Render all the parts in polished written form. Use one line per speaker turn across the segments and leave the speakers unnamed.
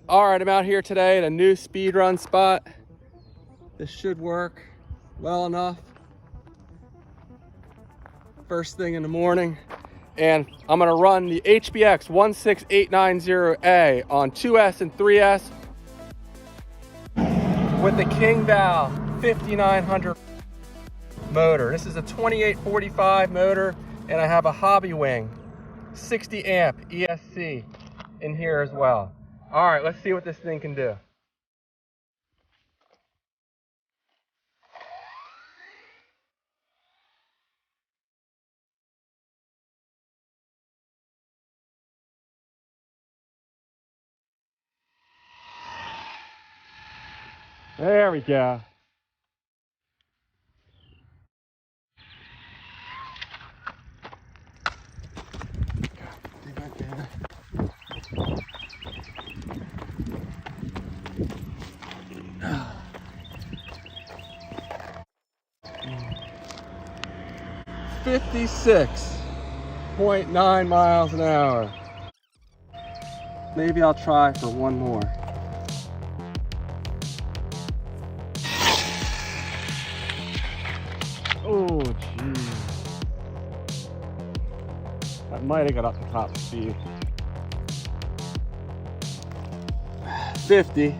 All right, I'm out here today at a new speed run spot. This should work well enough. First thing in the morning. And I'm gonna run the HBX 16890A on 2S and 3S with the King Val 5900 motor. This is a 2845 motor, and I have a Hobbywing 60 amp ESC in here as well. All right, let's see what this thing can do. There we go. $56.9 miles an hour. Maybe I'll try for one more. Oh, geez. That might have got up to top speed. 50.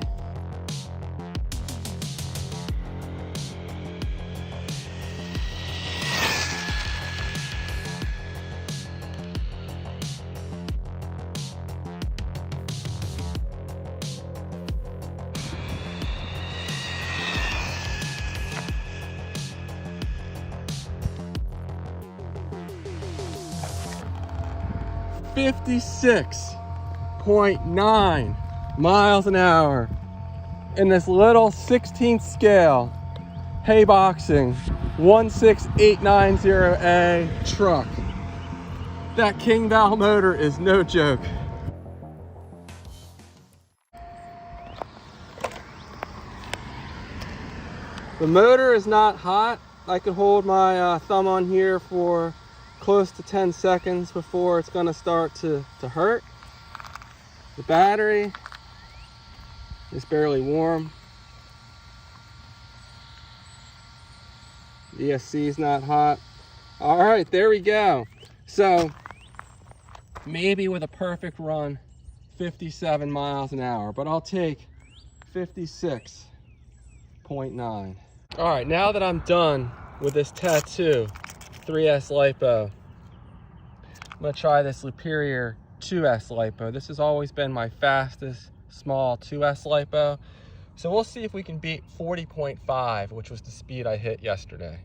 $56.9 miles an hour in this little 16th scale hay boxing 16890A truck. That King Val motor is no joke. The motor is not hot. I can hold my thumb on here for close to 10 seconds before it's going to start to hurt. The battery is barely warm. The ESC is not hot. All right, there we go. So maybe with a perfect run, 57 miles an hour, but I'll take 56.9. All right, now that I'm done with this tattoo, 3S lipo, I'm gonna try this Superior 2S lipo. This has always been my fastest small 2S lipo. So we'll see if we can beat 40.5, which was the speed I hit yesterday.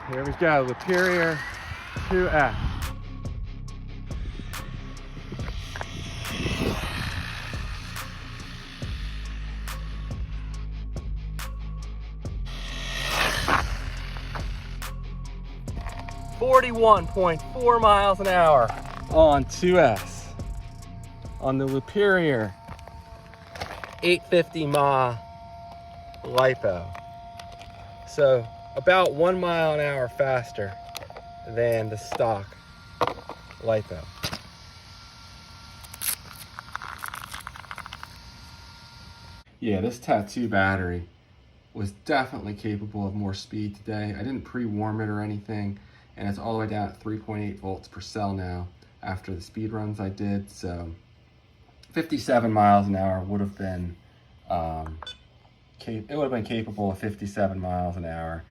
Here we go, Superior 2S. $41.4 miles an hour on 2S on the Superior 850 mAh lipo. So about 1 mile an hour faster than the stock lipo. Yeah, this tattoo battery was definitely capable of more speed today. I didn't pre-warm it or anything, and it's all the way down at 3.8 volts per cell now after the speed runs I did. So 57 miles an hour would have been, it would have been capable of 57 miles an hour.